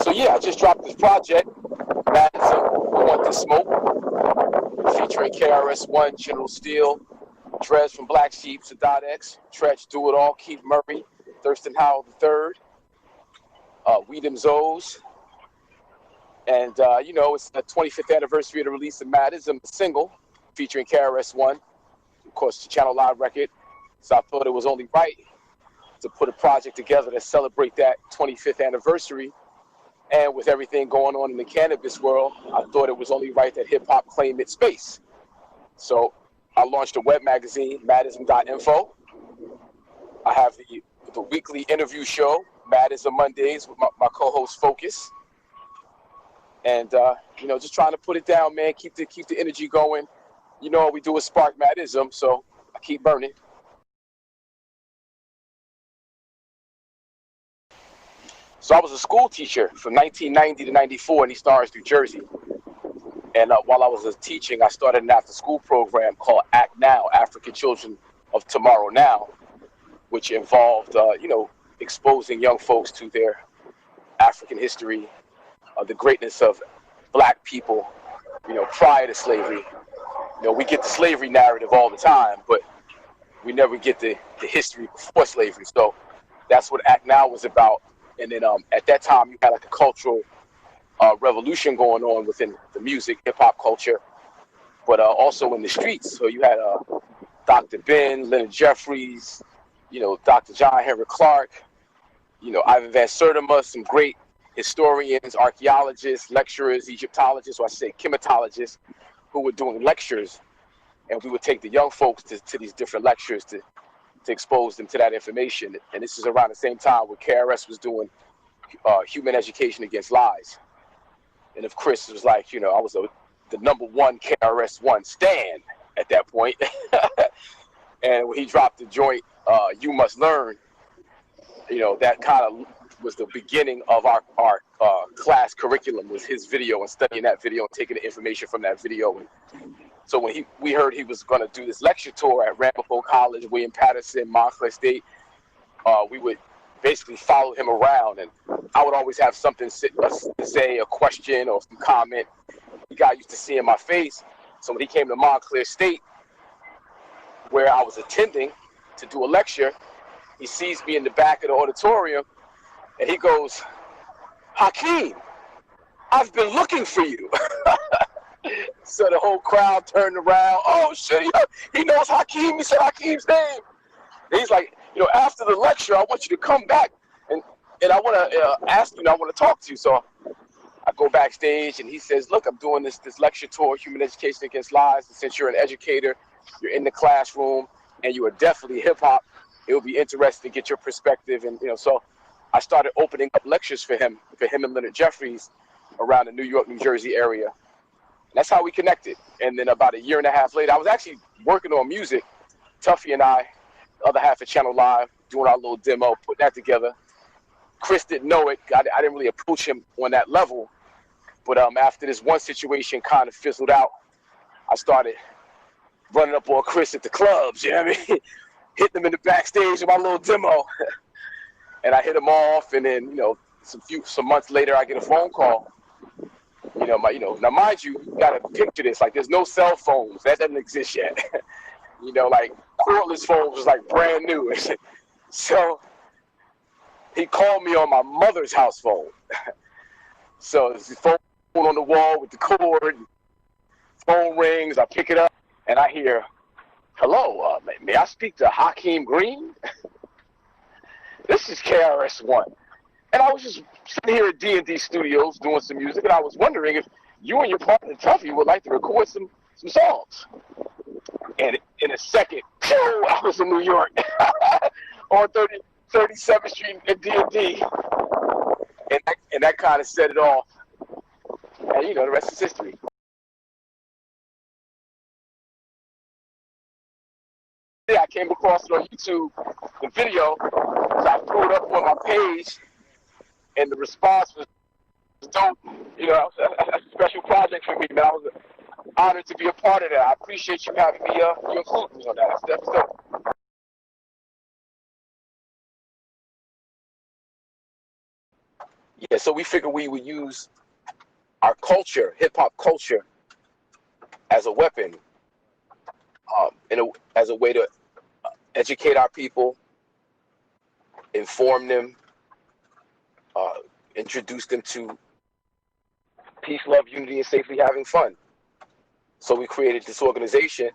So yeah, I just dropped this project, Madison, I Want This Smoke, featuring KRS-One, General Steele, Drez from Black Sheep, Sadat X, Tretch, Do It All, Keith Murray, Thurston Howell III, Weedem Zoes, and you know, it's the 25th anniversary of the release of Madism, the single, featuring KRS-One, of course, the Channel Live record. So I thought it was only right to put a project together to celebrate that 25th anniversary. And with everything going on in the cannabis world, I thought it was only right that hip hop claim its space. So I launched a web magazine, Madism.info. I have the weekly interview show, Madism Mondays, with my co-host Focus. And you know, just trying to put it down, man. Keep the energy going. You know what we do is spark Madism, so I keep burning. So I was a school teacher from 1990 to 94 in East Orange, New Jersey. And while I was teaching, I started an after-school program called Act Now, African Children of Tomorrow Now, which involved, you know, exposing young folks to their African history, the greatness of black people, you know, prior to slavery. You know, we get the slavery narrative all the time, but we never get the history before slavery. So that's what Act Now was about. And then at that time, you had like a cultural revolution going on within the music, hip hop culture, but also in the streets. So you had Dr. Ben, Leonard Jeffries, you know, Dr. John Henrik Clark, you know, Ivan Van Sertima, some great historians, archaeologists, lecturers, Egyptologists, or I say chematologists, who were doing lectures. And we would take the young folks to these different lectures to expose them to that information. And this is around the same time where KRS was doing Human Education Against Lies. And if Chris was like, you know, I was the #1 KRS-One stan at that point. And when he dropped the joint, You Must Learn, you know, that kind of was the beginning of our class curriculum, was his video and studying that video and taking the information from that video. And so when we heard he was going to do this lecture tour at Ramapo College, William Patterson, Montclair State, we would basically follow him around, and I would always have something to say, a question or some comment. He got used to seeing my face, so when he came to Montclair State, where I was attending to do a lecture, he sees me in the back of the auditorium, and he goes, "Hakim, I've been looking for you." So the whole crowd turned around. Oh shit, he knows Hakim. He said Hakim's name. And he's like, you know, after the lecture, I want you to come back and I want to ask you, and I want to talk to you. So I go backstage, and he says, look, I'm doing this lecture tour, Human Education Against Lies. And since you're an educator, you're in the classroom, and you are definitely hip hop, it would be interesting to get your perspective. And, you know, so I started opening up lectures for him and Leonard Jeffries around the New York, New Jersey area. That's how we connected. And then about a year and a half later, I was actually working on music. Tuffy and I, the other half of Channel Live, doing our little demo, putting that together. Chris didn't know it. I didn't really approach him on that level. But after this one situation kind of fizzled out, I started running up on Chris at the clubs, you know what I mean? Hitting him in the backstage with my little demo. And I hit him off, and then, you know, some months later, I get a phone call. Now mind you, you gotta picture this, like there's no cell phones, that doesn't exist yet. You know, like cordless phones was like brand new. So he called me on my mother's house phone. So there's the phone on the wall with the cord, phone rings, I pick it up, and I hear, hello, may I speak to Hakim Green? This is KRS-One. And I was just sitting here at D&D Studios doing some music, and I was wondering if you and your partner Tuffy would like to record some songs. And in a second, I was in New York on 37th Street at D&D. And that kind of set it off. And, you know, the rest is history. Yeah, I came across it on YouTube, the video, so I threw it up on my page. And the response was dope. You know, a special project for me, man. I was honored to be a part of that. I appreciate you having me, you include me on that. That's dope. Yeah, so we figured we would use our culture, hip hop culture, as a weapon, as a way to educate our people, inform them, uh, introduce them to peace, love, unity, and safely having fun. So we created this organization,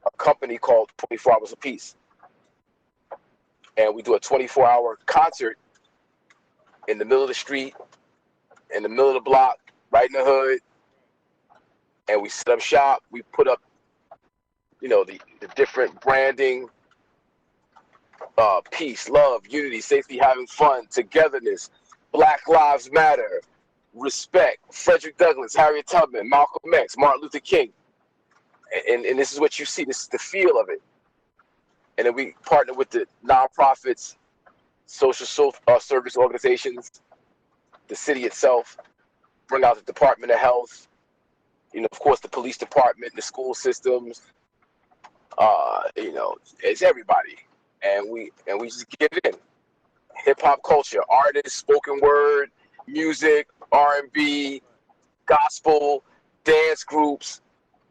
a company called 24 Hours of Peace. And we do a 24-hour concert in the middle of the street, in the middle of the block, right in the hood. And we set up shop. We put up, the different branding, peace, love, unity, safety, having fun, togetherness, Black Lives Matter, respect, Frederick Douglass, Harriet Tubman, Malcolm X, Martin Luther King. And this is what you see. This is the feel of it. And then we partner with the nonprofits, social service organizations, the city itself, bring out the Department of Health, of course, the police department, the school systems, it's everybody. And we just get it in. Hip hop culture, artists, spoken word, music, R&B, gospel, dance groups.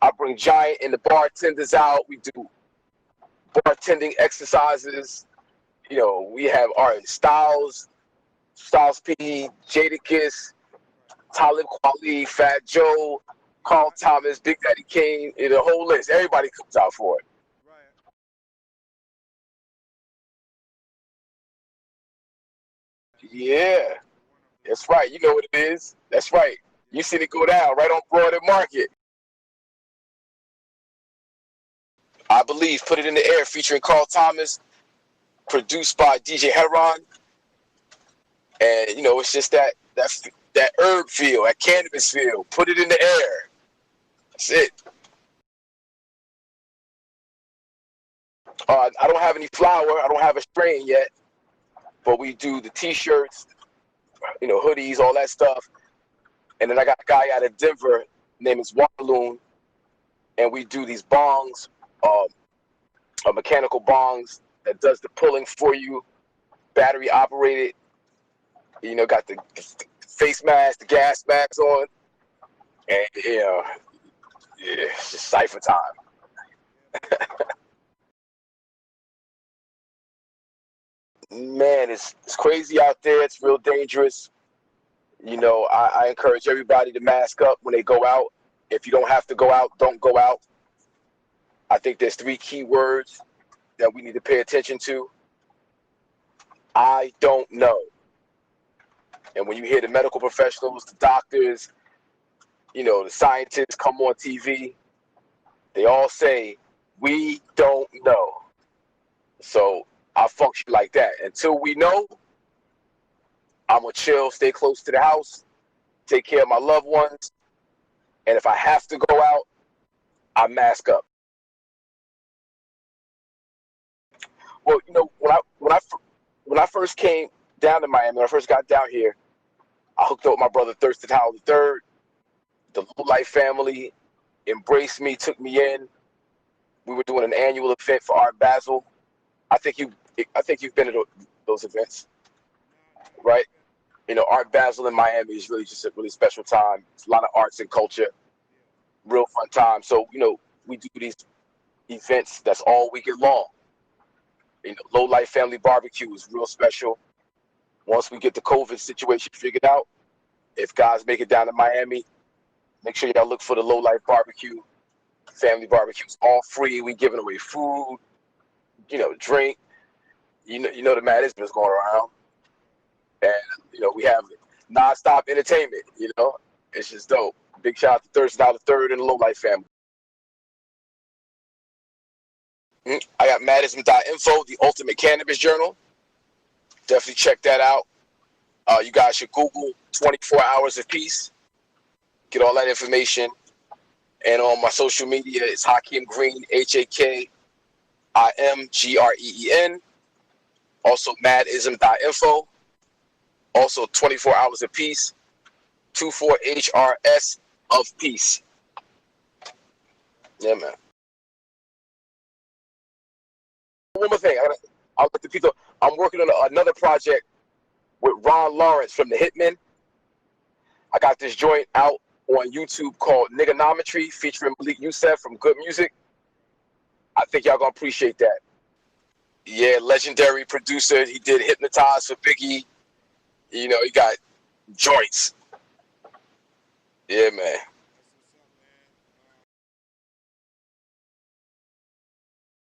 I bring Giant and the bartenders out. We do bartending exercises. We have our Styles P, Jadakiss, Talib Kweli, Fat Joe, Carl Thomas, Big Daddy Kane, the whole list. Everybody comes out for it. Yeah, that's right. You know what it is. That's right. You seen it go down right on Broad and Market. I Believe, Put It in the Air, featuring Carl Thomas, produced by DJ Heron. And, it's just that herb feel, that cannabis feel. Put it in the air. That's it. I don't have any flour. I don't have a strain yet. But we do the T-shirts, hoodies, all that stuff. And then I got a guy out of Denver, name is Waterloon, and we do these bongs, mechanical bongs that does the pulling for you, battery operated. Got the face mask, the gas mask on, and it's just cipher time. Man, it's crazy out there. It's real dangerous. I encourage everybody to mask up when they go out. If you don't have to go out, don't go out. I think there's 3 key words that we need to pay attention to. I don't know. And when you hear the medical professionals, the doctors, the scientists come on TV, they all say, we don't know. So I function like that. Until we know, I'm going to chill, stay close to the house, take care of my loved ones. And if I have to go out, I mask up. Well, when I first came down to Miami, when I first got down here, I hooked up with my brother Thurston Howell III. The Low Life family embraced me, took me in. We were doing an annual event for Art Basel. I think you've been to those events, right? Art Basel in Miami is really just a really special time. It's a lot of arts and culture, real fun time. So we do these events that's all weekend long. Low Life Family Barbecue is real special. Once we get the COVID situation figured out, if guys make it down to Miami, make sure y'all look for the Low Life Barbecue. Family barbecues, all free. We giving away food, drink. The madness going around, and we have nonstop entertainment. It's just dope. Big shout out to Thurston Howell III and the Low Life family. I got madism.info, the ultimate cannabis journal. Definitely check that out. You guys should Google 24 Hours of Peace. Get all that information. And on my social media, it's Hakim Green, HAKIMGREEN. Also, madism.info. Also, 24 Hours of Peace. 24HRS of Peace. Yeah, man. One more thing. I'll let the people. I'm working on another project with Ron. Ron Lawrence from the Hitmen. I got this joint out on YouTube called Niggonometry featuring Malik Youssef from Good Music. I think y'all gonna appreciate that. Yeah, legendary producer. He did Hypnotize for Biggie. You know, he got joints. Yeah, man.